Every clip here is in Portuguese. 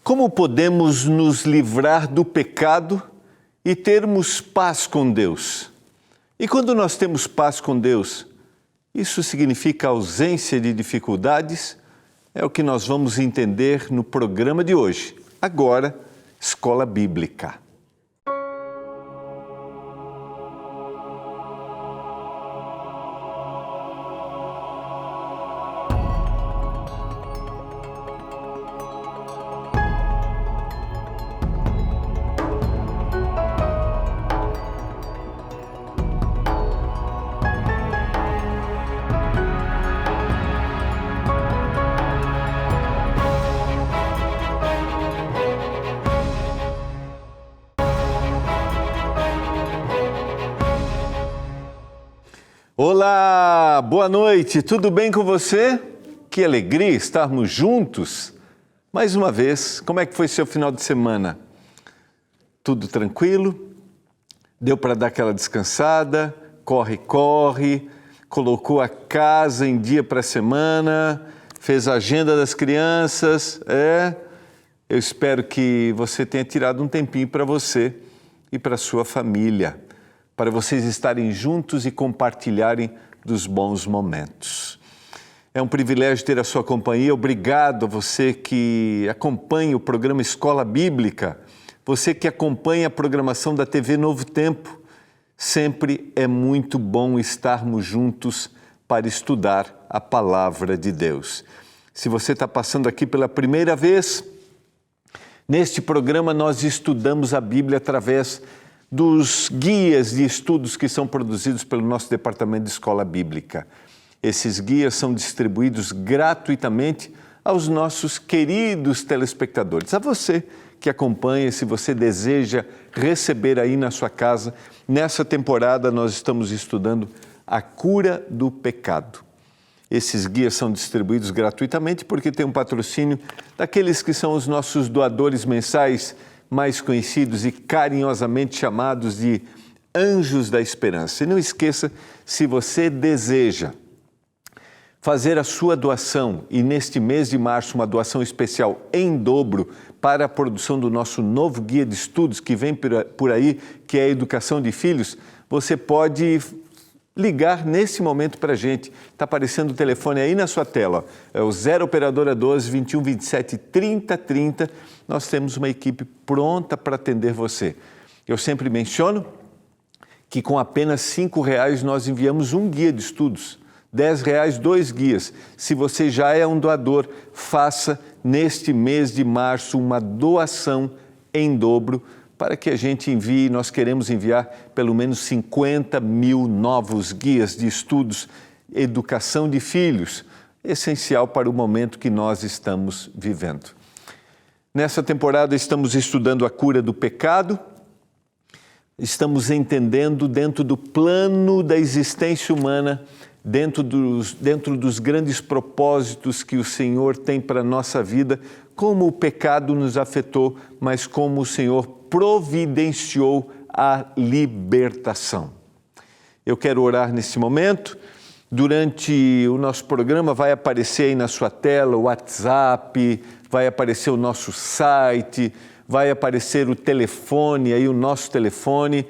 Como podemos nos livrar do pecado e termos paz com Deus? E quando nós temos paz com Deus, isso significa ausência de dificuldades? É o que nós vamos entender no programa de hoje. Agora, Escola Bíblica. Olá, boa noite, tudo bem com você? Que alegria estarmos juntos. Mais uma vez, como é que foi seu final de semana? Tudo tranquilo? Deu para dar aquela descansada? Corre, colocou a casa em dia para a semana, fez a agenda das crianças, Eu espero que você tenha tirado um tempinho para você e para a sua família, para vocês estarem juntos e compartilharem dos bons momentos. É um privilégio ter a sua companhia. Obrigado a você que acompanha o programa Escola Bíblica, você que acompanha a programação da TV Novo Tempo. Sempre é muito bom estarmos juntos para estudar a Palavra de Deus. Se você está passando aqui pela primeira vez, neste programa nós estudamos a Bíblia através dos guias de estudos que são produzidos pelo nosso Departamento de Escola Bíblica. Esses guias são distribuídos gratuitamente aos nossos queridos telespectadores. A você que acompanha, se você deseja receber aí na sua casa, nessa temporada nós estamos estudando a cura do pecado. Esses guias são distribuídos gratuitamente porque tem um patrocínio daqueles que são os nossos doadores mensais, mais conhecidos e carinhosamente chamados de Anjos da Esperança. E não esqueça, se você deseja fazer a sua doação, e neste mês de março uma doação especial em dobro para a produção do nosso novo guia de estudos que vem por aí, que é a Educação de Filhos, você pode ligar nesse momento para a gente. Está aparecendo o telefone aí na sua tela. É o 0 Operadora 12 21 27 30 30. Nós temos uma equipe pronta para atender você. Eu sempre menciono que com apenas R$5 nós enviamos um guia de estudos. R$10, 2 guias. Se você já é um doador, faça neste mês de março uma doação em dobro para que a gente envie. Nós queremos enviar pelo menos 50 mil novos guias de estudos, educação de filhos, essencial para o momento que nós estamos vivendo. Nessa temporada estamos estudando a cura do pecado, estamos entendendo dentro do plano da existência humana, dentro dos grandes propósitos que o Senhor tem para a nossa vida, como o pecado nos afetou, mas como o Senhor providenciou a libertação. Eu quero orar nesse momento. Durante o nosso programa vai aparecer aí na sua tela o WhatsApp, vai aparecer o nosso site, vai aparecer o telefone, aí o nosso telefone,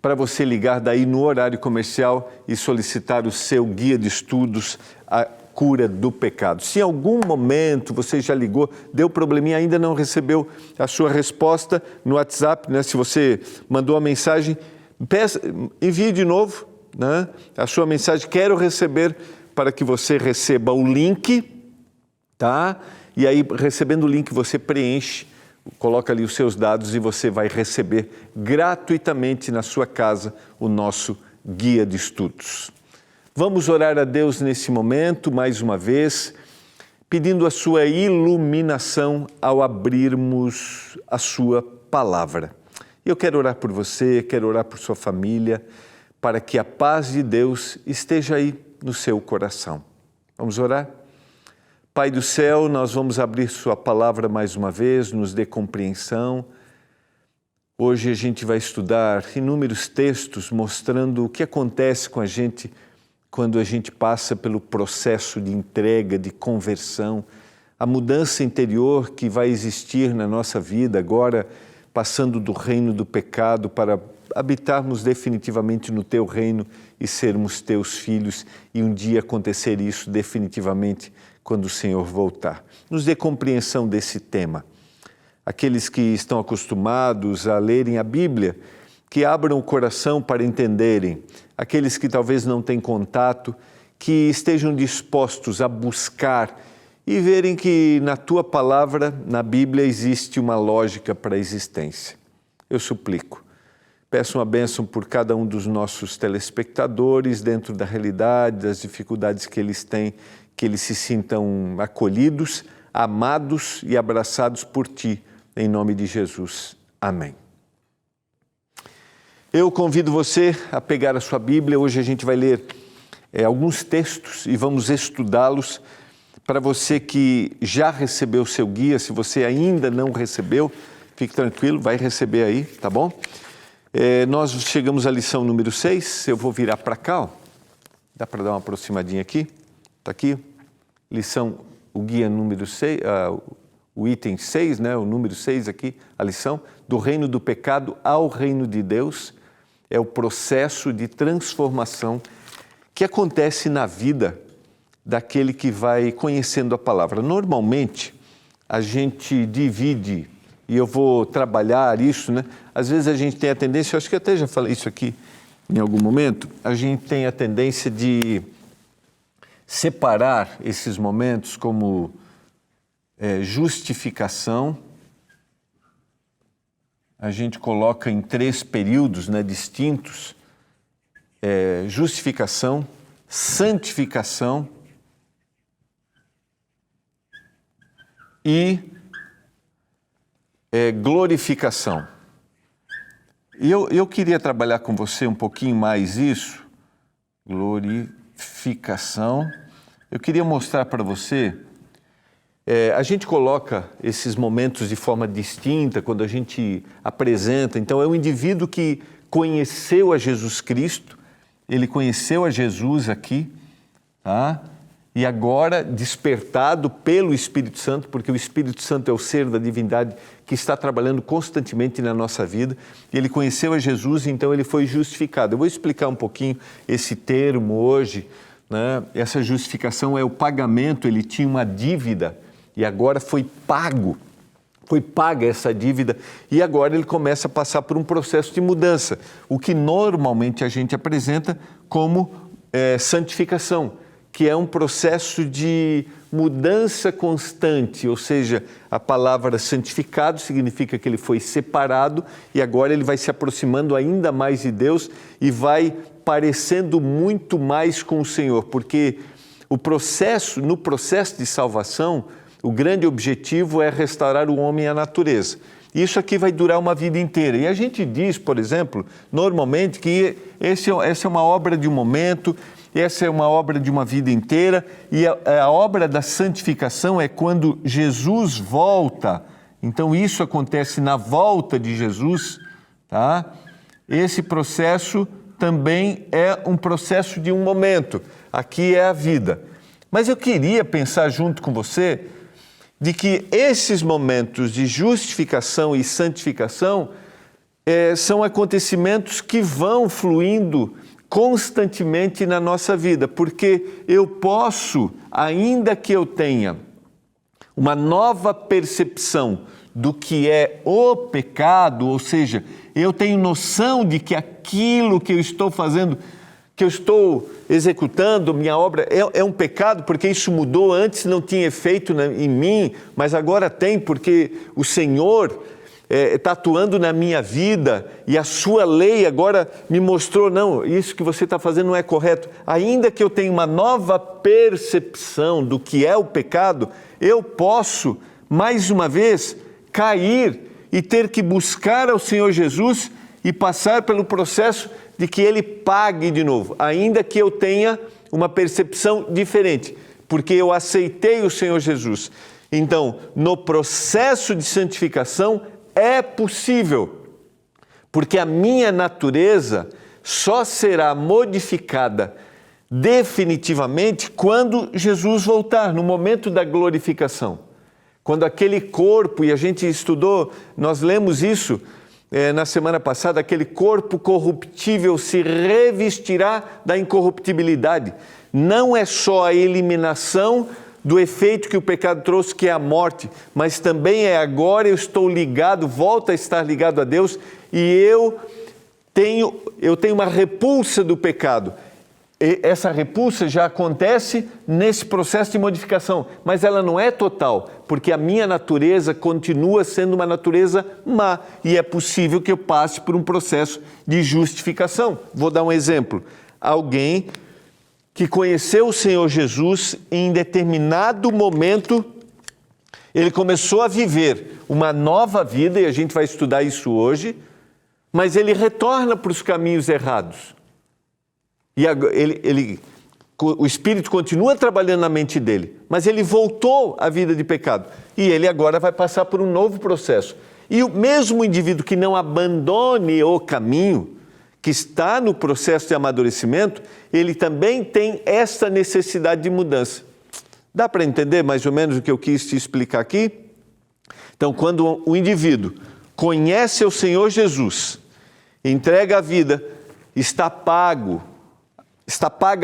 para você ligar daí no horário comercial e solicitar o seu guia de estudos, a cura do pecado. Se em algum momento você já ligou, deu probleminha, ainda não recebeu a sua resposta no WhatsApp, né? Se você mandou a mensagem, envie de novo, né? A sua mensagem, quero receber, para que você receba o link, tá? E aí, recebendo o link, você preenche, coloca ali os seus dados e você vai receber gratuitamente na sua casa o nosso guia de estudos. Vamos orar a Deus nesse momento, mais uma vez, pedindo a sua iluminação ao abrirmos a sua palavra. Eu quero orar por você, quero orar por sua família, para que a paz de Deus esteja aí no seu coração. Vamos orar? Pai do céu, nós vamos abrir sua palavra mais uma vez, nos dê compreensão. Hoje a gente vai estudar inúmeros textos mostrando o que acontece com a gente quando a gente passa pelo processo de entrega, de conversão, a mudança interior que vai existir na nossa vida agora, passando do reino do pecado para habitarmos definitivamente no Teu reino e sermos Teus filhos e um dia acontecer isso definitivamente quando o Senhor voltar. Nos dê compreensão desse tema. Aqueles que estão acostumados a lerem a Bíblia, que abram o coração para entenderem. Aqueles que talvez não têm contato, que estejam dispostos a buscar e verem que na Tua palavra, na Bíblia, existe uma lógica para a existência. Eu suplico. Peço uma bênção por cada um dos nossos telespectadores, dentro da realidade, das dificuldades que eles têm, que eles se sintam acolhidos, amados e abraçados por Ti, em nome de Jesus. Amém. Eu convido você a pegar a sua Bíblia. Hoje a gente vai ler alguns textos e vamos estudá-los. Para você que já recebeu o seu guia, se você ainda não recebeu, fique tranquilo, vai receber aí, tá bom? Nós chegamos à lição número 6, eu vou virar para cá, ó. Dá para dar uma aproximadinha aqui? Está aqui, lição, o guia número 6, o item 6, né? O número 6 aqui, a lição, do reino do pecado ao reino de Deus, é o processo de transformação que acontece na vida daquele que vai conhecendo a palavra. Normalmente, a gente divide, e eu vou trabalhar isso, né? Às vezes a gente tem a tendência, eu acho que até já falei isso aqui em algum momento, a gente tem a tendência de separar esses momentos como justificação. A gente coloca em 3 períodos, né, distintos, justificação, santificação e glorificação. E eu queria trabalhar com você um pouquinho mais isso, glorificação. Eu queria mostrar para você, a gente coloca esses momentos de forma distinta quando a gente apresenta. Então, é um indivíduo que conheceu a Jesus Cristo, ele conheceu a Jesus aqui, tá? E agora, despertado pelo Espírito Santo, porque o Espírito Santo é o ser da divindade que está trabalhando constantemente na nossa vida, ele conheceu a Jesus, então ele foi justificado. Eu vou explicar um pouquinho esse termo hoje, né? Essa justificação é o pagamento, ele tinha uma dívida e agora foi paga essa dívida e agora ele começa a passar por um processo de mudança, o que normalmente a gente apresenta como santificação, que é um processo de mudança constante, ou seja, a palavra santificado significa que ele foi separado e agora ele vai se aproximando ainda mais de Deus e vai parecendo muito mais com o Senhor, porque no processo de salvação, o grande objetivo é restaurar o homem à natureza. Isso aqui vai durar uma vida inteira. E a gente diz, por exemplo, normalmente que essa é uma obra de um momento, essa é uma obra de uma vida inteira, e a obra da santificação é quando Jesus volta. Então isso acontece na volta de Jesus, tá? Esse processo também é um processo de um momento. Aqui é a vida. Mas eu queria pensar junto com você de que esses momentos de justificação e santificação são acontecimentos que vão fluindo constantemente na nossa vida, porque eu posso, ainda que eu tenha uma nova percepção do que é o pecado, ou seja, eu tenho noção de que aquilo que eu estou fazendo, que eu estou executando, minha obra, é um pecado, porque isso mudou, antes não tinha efeito em mim, mas agora tem, porque o Senhor está atuando na minha vida e a sua lei agora me mostrou, não, isso que você está fazendo não é correto. Ainda que eu tenha uma nova percepção do que é o pecado, eu posso, mais uma vez, cair e ter que buscar ao Senhor Jesus e passar pelo processo de que Ele pague de novo, ainda que eu tenha uma percepção diferente, porque eu aceitei o Senhor Jesus. Então, no processo de santificação, é possível, porque a minha natureza só será modificada definitivamente quando Jesus voltar, no momento da glorificação. Quando aquele corpo, e a gente estudou, nós lemos isso na semana passada, aquele corpo corruptível se revestirá da incorruptibilidade. Não é só a eliminação do efeito que o pecado trouxe, que é a morte, mas também é agora eu estou ligado, volto a estar ligado a Deus, e eu tenho uma repulsa do pecado. E essa repulsa já acontece nesse processo de modificação, mas ela não é total, porque a minha natureza continua sendo uma natureza má, e é possível que eu passe por um processo de justificação. Vou dar um exemplo. Alguém que conheceu o Senhor Jesus, em determinado momento, ele começou a viver uma nova vida, e a gente vai estudar isso hoje, mas ele retorna para os caminhos errados. E o Espírito continua trabalhando na mente dele, mas ele voltou à vida de pecado. E ele agora vai passar por um novo processo. E o mesmo indivíduo que não abandone o caminho, que está no processo de amadurecimento, ele também tem essa necessidade de mudança. Dá para entender mais ou menos o que eu quis te explicar aqui? Então, quando o indivíduo conhece o Senhor Jesus, entrega a vida, está paga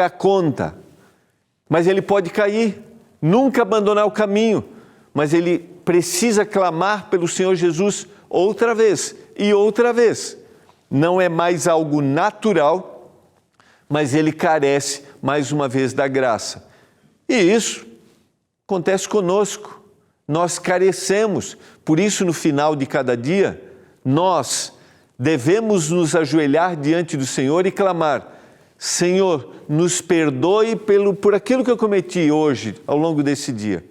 a conta, mas ele pode cair, nunca abandonar o caminho, mas ele precisa clamar pelo Senhor Jesus outra vez e outra vez. Não é mais algo natural, mas ele carece mais uma vez da graça. E isso acontece conosco, nós carecemos, por isso no final de cada dia, nós devemos nos ajoelhar diante do Senhor e clamar: Senhor, nos perdoe por aquilo que eu cometi hoje, ao longo desse dia.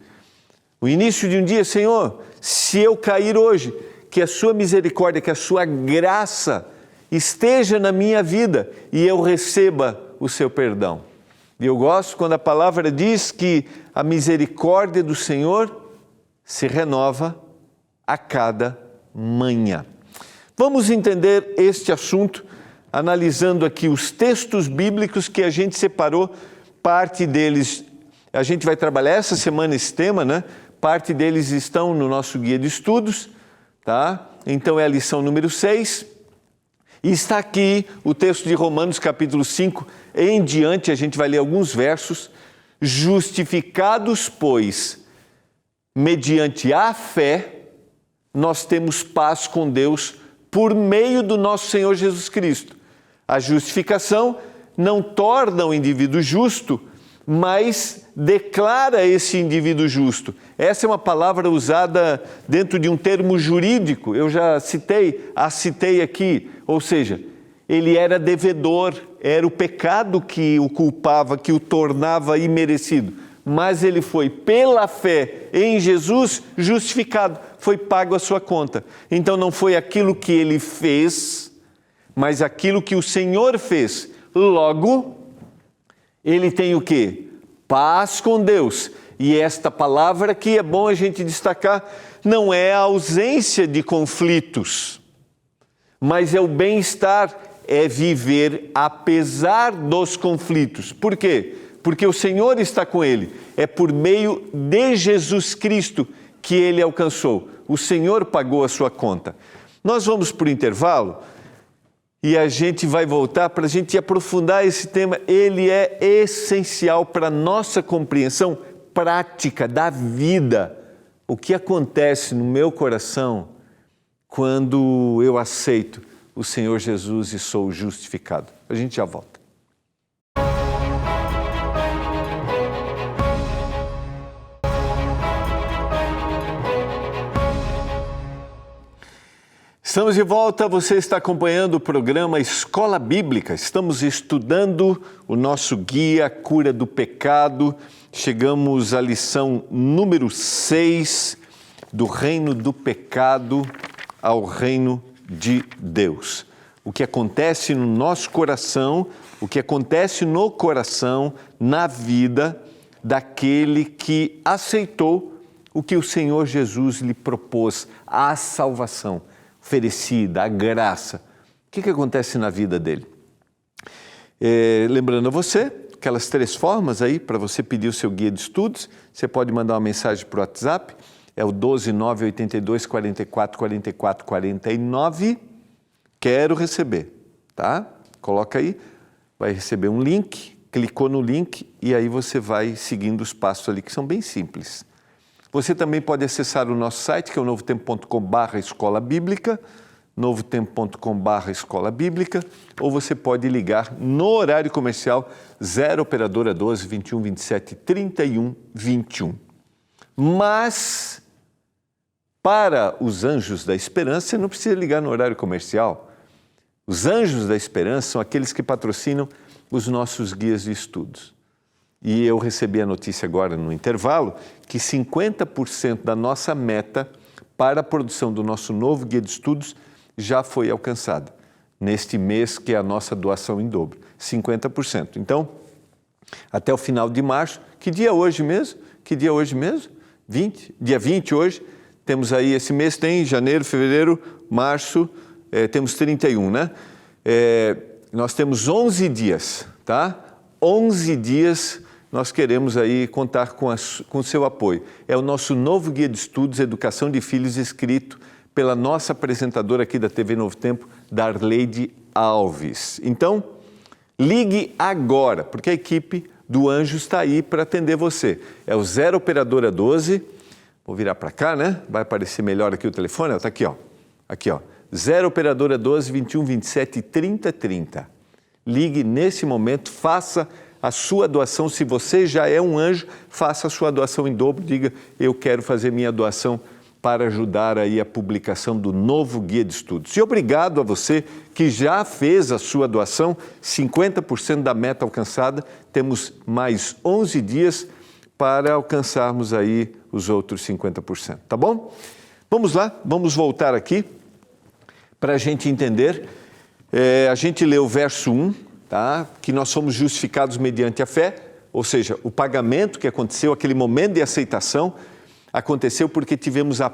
O início de um dia, Senhor, se eu cair hoje, que a sua misericórdia, que a sua graça esteja na minha vida e eu receba o seu perdão. E eu gosto quando a palavra diz que a misericórdia do Senhor se renova a cada manhã. Vamos entender este assunto analisando aqui os textos bíblicos que a gente separou, parte deles, a gente vai trabalhar essa semana esse tema, né? Parte deles estão no nosso guia de estudos, tá? Então é a lição número 6, e está aqui o texto de Romanos capítulo 5, em diante a gente vai ler alguns versos. Justificados, pois, mediante a fé, nós temos paz com Deus por meio do nosso Senhor Jesus Cristo. A justificação não torna o indivíduo justo, mas declara esse indivíduo justo. Essa é uma palavra usada dentro de um termo jurídico, eu já citei aqui, ou seja, ele era devedor, era o pecado que o culpava, que o tornava imerecido, mas ele foi, pela fé em Jesus, justificado, foi pago a sua conta. Então não foi aquilo que ele fez, mas aquilo que o Senhor fez. Logo, ele tem o quê? Paz com Deus. E esta palavra aqui é bom a gente destacar, não é a ausência de conflitos, mas é o bem-estar, é viver apesar dos conflitos. Por quê? Porque o Senhor está com ele. É por meio de Jesus Cristo que ele alcançou. O Senhor pagou a sua conta. Nós vamos para o intervalo e a gente vai voltar para a gente aprofundar esse tema. Ele é essencial para a nossa compreensão prática da vida. O que acontece no meu coração quando eu aceito o Senhor Jesus e sou justificado. A gente já volta. Estamos de volta, você está acompanhando o programa Escola Bíblica. Estamos estudando o nosso guia Cura do Pecado. Chegamos à lição número 6, do reino do pecado ao reino de Deus. O que acontece no nosso coração, o que acontece no coração, na vida daquele que aceitou o que o Senhor Jesus lhe propôs, a salvação oferecida, a graça. O que acontece na vida dele? Lembrando a você, aquelas 3 formas aí para você pedir o seu guia de estudos, você pode mandar uma mensagem para o WhatsApp É o 12 982 44 44 49. Quero receber, tá? Coloca aí, vai receber um link, clicou no link e aí você vai seguindo os passos ali, que são bem simples. Você também pode acessar o nosso site, que é o novotempo.com/escola bíblica, novotempo.com/escola bíblica, ou você pode ligar no horário comercial 0 operadora 12 21 27 31 21. Mas para os Anjos da Esperança, você não precisa ligar no horário comercial. Os Anjos da Esperança são aqueles que patrocinam os nossos guias de estudos. E eu recebi a notícia agora no intervalo que 50% da nossa meta para a produção do nosso novo guia de estudos já foi alcançada. Neste mês, que é a nossa doação em dobro, 50%. Então, até o final de março, que dia é hoje mesmo? Que dia é hoje mesmo? 20? Dia 20 hoje. Temos aí, esse mês tem janeiro, fevereiro, março, temos 31, né? Nós temos 11 dias, tá? 11 dias nós queremos aí contar com o seu apoio. É o nosso novo guia de estudos, Educação de Filhos, escrito pela nossa apresentadora aqui da TV Novo Tempo, Darleide Alves. Então, ligue agora, porque a equipe do Anjo está aí para atender você. É o 0 operadora 12, vou virar para cá, né? Vai aparecer melhor aqui o telefone, está aqui, ó. Aqui, ó. 0 operadora 12 21 27 30 30. Ligue nesse momento, faça a sua doação. Se você já é um anjo, faça a sua doação em dobro. Diga, eu quero fazer minha doação para ajudar aí a publicação do novo guia de estudos. E obrigado a você que já fez a sua doação, 50% da meta alcançada. Temos mais 11 dias para alcançarmos aí os outros 50%, tá bom? Vamos lá, vamos voltar aqui para a gente entender. A gente lê o verso 1, tá? Que nós somos justificados mediante a fé, ou seja, o pagamento que aconteceu, aquele momento de aceitação, aconteceu porque tivemos a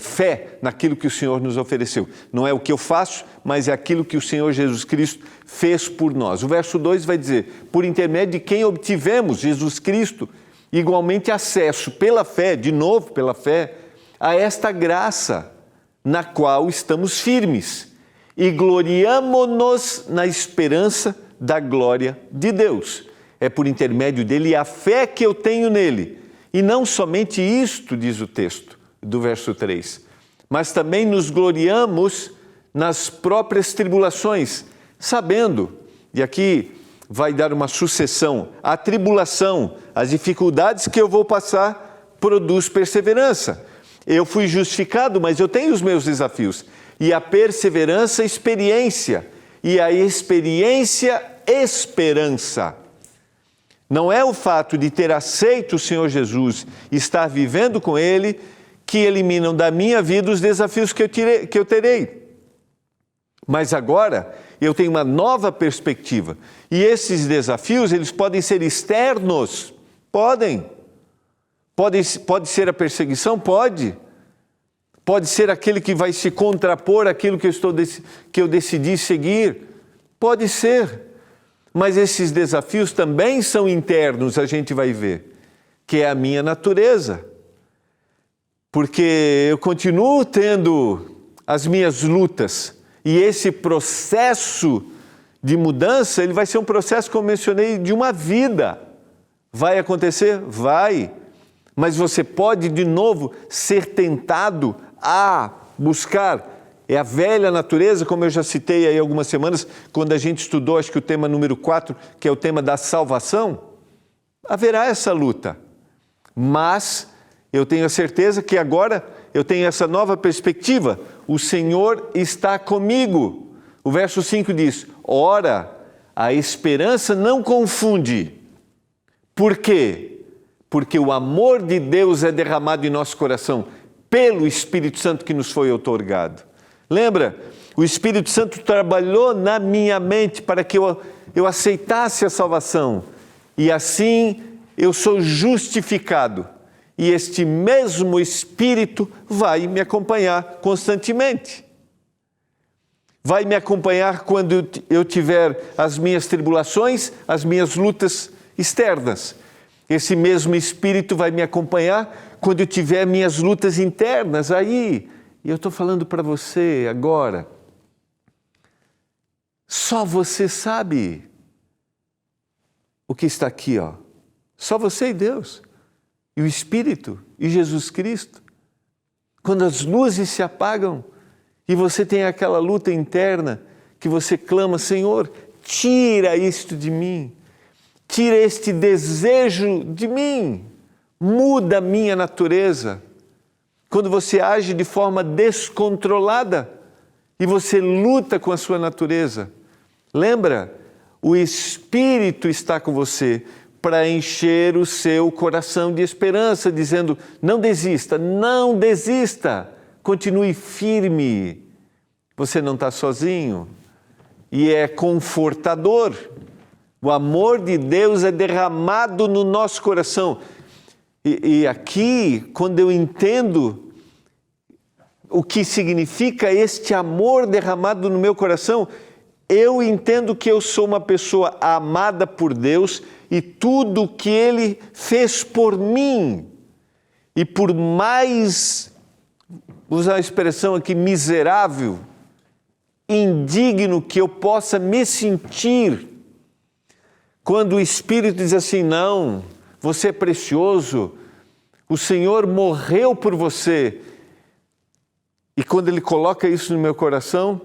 fé naquilo que o Senhor nos ofereceu. Não é o que eu faço, mas é aquilo que o Senhor Jesus Cristo fez por nós. O verso 2 vai dizer, por intermédio de quem obtivemos, Jesus Cristo, igualmente acesso pela fé, de novo pela fé, a esta graça na qual estamos firmes e gloriamo-nos na esperança da glória de Deus. É por intermédio dele a fé que eu tenho nele. E não somente isto, diz o texto do verso 3, mas também nos gloriamos nas próprias tribulações, sabendo, e aqui vai dar uma sucessão, a tribulação, as dificuldades que eu vou passar, produz perseverança. Eu fui justificado, mas eu tenho os meus desafios. E a perseverança, experiência. E a experiência, esperança. Não é o fato de ter aceito o Senhor Jesus e estar vivendo com Ele que eliminam da minha vida os desafios que eu terei. Mas agora eu tenho uma nova perspectiva. E esses desafios, eles podem ser externos? Podem. Pode ser a perseguição? Pode. Pode ser aquele que vai se contrapor àquilo que eu decidi seguir? Pode ser. Mas esses desafios também são internos, a gente vai ver, que é a minha natureza. Porque eu continuo tendo as minhas lutas e esse processo de mudança, ele vai ser um processo, como mencionei, de uma vida. Vai acontecer? Vai. Mas você pode, de novo, ser tentado a buscar. É a velha natureza, como eu já citei aí algumas semanas, quando a gente estudou, acho que o tema número 4, que é o tema da salvação. Haverá essa luta. Mas eu tenho a certeza que agora eu tenho essa nova perspectiva. O Senhor está comigo. O verso 5 diz, ora, a esperança não confunde. Por quê? Porque o amor de Deus é derramado em nosso coração pelo Espírito Santo que nos foi outorgado. Lembra? O Espírito Santo trabalhou na minha mente para que eu aceitasse a salvação. E assim eu sou justificado. E este mesmo Espírito vai me acompanhar constantemente. Vai me acompanhar quando eu tiver as minhas tribulações, as minhas lutas externas. Esse mesmo Espírito vai me acompanhar quando eu tiver minhas lutas internas, aí, e eu estou falando para você agora, só você sabe o que está aqui, ó. Só você e Deus, e o Espírito, e Jesus Cristo. Quando as luzes se apagam e você tem aquela luta interna que você clama, Senhor, tira isto de mim, tira este desejo de mim, muda a minha natureza. Quando você age de forma descontrolada e você luta com a sua natureza, lembra, o Espírito está com você para encher o seu coração de esperança, dizendo, não desista, não desista, continue firme, você não está sozinho. E é confortador, o amor de Deus é derramado no nosso coração. E aqui, quando eu entendo o que significa este amor derramado no meu coração, eu entendo que eu sou uma pessoa amada por Deus e tudo que Ele fez por mim. E por mais, vou usar a expressão aqui, miserável, indigno que eu possa me sentir, quando o Espírito diz assim, não, você é precioso, o Senhor morreu por você. E quando Ele coloca isso no meu coração,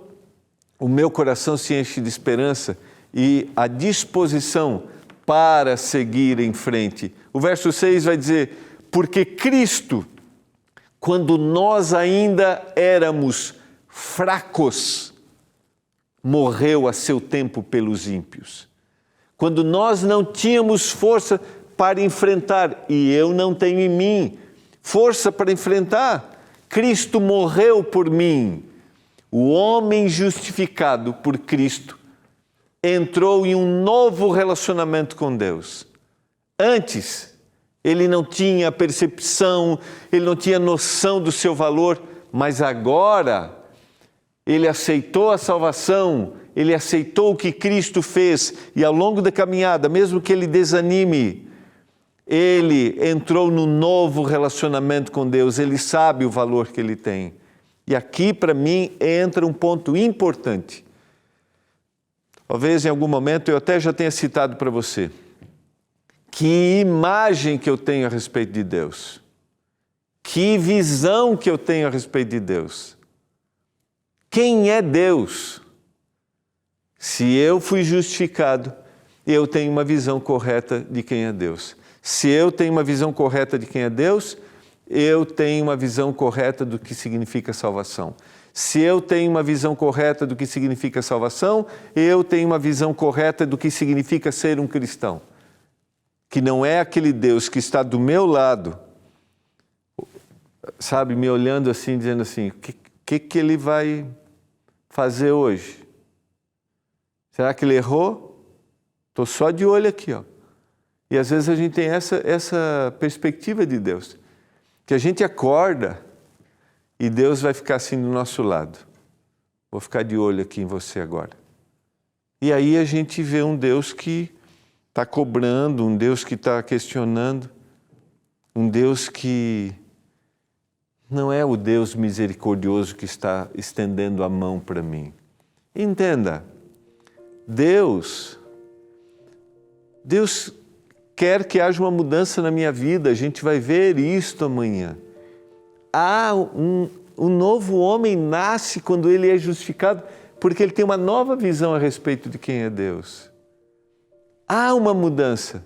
o meu coração se enche de esperança e a disposição para seguir em frente. O verso 6 vai dizer, porque Cristo, quando nós ainda éramos fracos, morreu a seu tempo pelos ímpios. Quando nós não tínhamos força para enfrentar, e eu não tenho em mim força para enfrentar, Cristo morreu por mim. O homem justificado por Cristo entrou em um novo relacionamento com Deus. Antes, ele não tinha percepção, ele não tinha noção do seu valor, mas agora ele aceitou a salvação, ele aceitou o que Cristo fez e ao longo da caminhada, mesmo que ele desanime, ele entrou num novo relacionamento com Deus, ele sabe o valor que ele tem. E aqui, para mim, entra um ponto importante. Talvez em algum momento eu até já tenha citado para você. Que imagem que eu tenho a respeito de Deus. Que visão que eu tenho a respeito de Deus. Quem é Deus? Se eu fui justificado, eu tenho uma visão correta de quem é Deus. Se eu tenho uma visão correta de quem é Deus, eu tenho uma visão correta do que significa salvação. Se eu tenho uma visão correta do que significa salvação, eu tenho uma visão correta do que significa ser um cristão. Que não é aquele Deus que está do meu lado, sabe, me olhando assim, dizendo assim, o que ele vai fazer hoje? Será que ele errou? Estou só de olho aqui, ó. E às vezes a gente tem essa perspectiva de Deus. Que a gente acorda e Deus vai ficar assim do nosso lado. Vou ficar de olho aqui em você agora. E aí a gente vê um Deus que está cobrando, um Deus que está questionando, um Deus que não é o Deus misericordioso que está estendendo a mão para mim. Entenda, Deus quer que haja uma mudança na minha vida, a gente vai ver isto amanhã. Um novo homem nasce quando ele é justificado, porque ele tem uma nova visão a respeito de quem é Deus. Há uma mudança.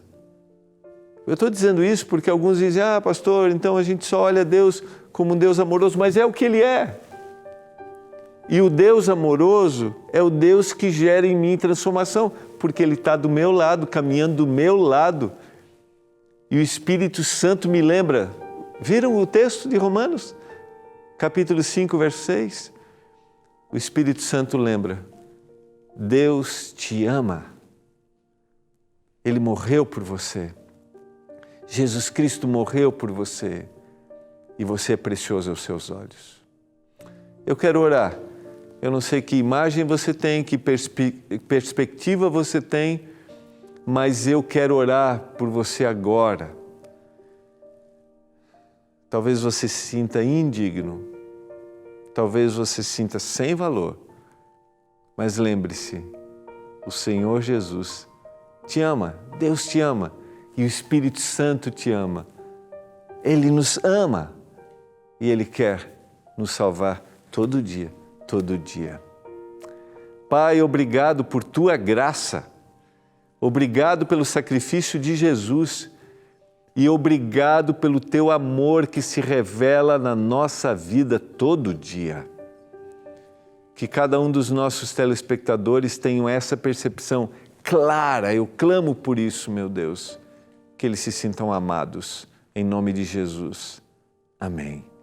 Eu estou dizendo isso porque alguns dizem, pastor, então a gente só olha Deus como um Deus amoroso, mas é o que Ele é. E o Deus amoroso é o Deus que gera em mim transformação, porque Ele está do meu lado, caminhando do meu lado. E o Espírito Santo me lembra. Viram o texto de Romanos? Capítulo 5, verso 6. O Espírito Santo lembra. Deus te ama. Ele morreu por você. Jesus Cristo morreu por você. E você é precioso aos seus olhos. Eu quero orar. Eu não sei que imagem você tem, que perspectiva você tem, mas eu quero orar por você agora. Talvez você se sinta indigno, talvez você se sinta sem valor, mas lembre-se, o Senhor Jesus te ama, Deus te ama e o Espírito Santo te ama. Ele nos ama e Ele quer nos salvar todo dia, todo dia. Pai, obrigado por Tua graça, obrigado pelo sacrifício de Jesus e obrigado pelo Teu amor que se revela na nossa vida todo dia. Que cada um dos nossos telespectadores tenham essa percepção clara, eu clamo por isso, meu Deus, que eles se sintam amados, em nome de Jesus. Amém.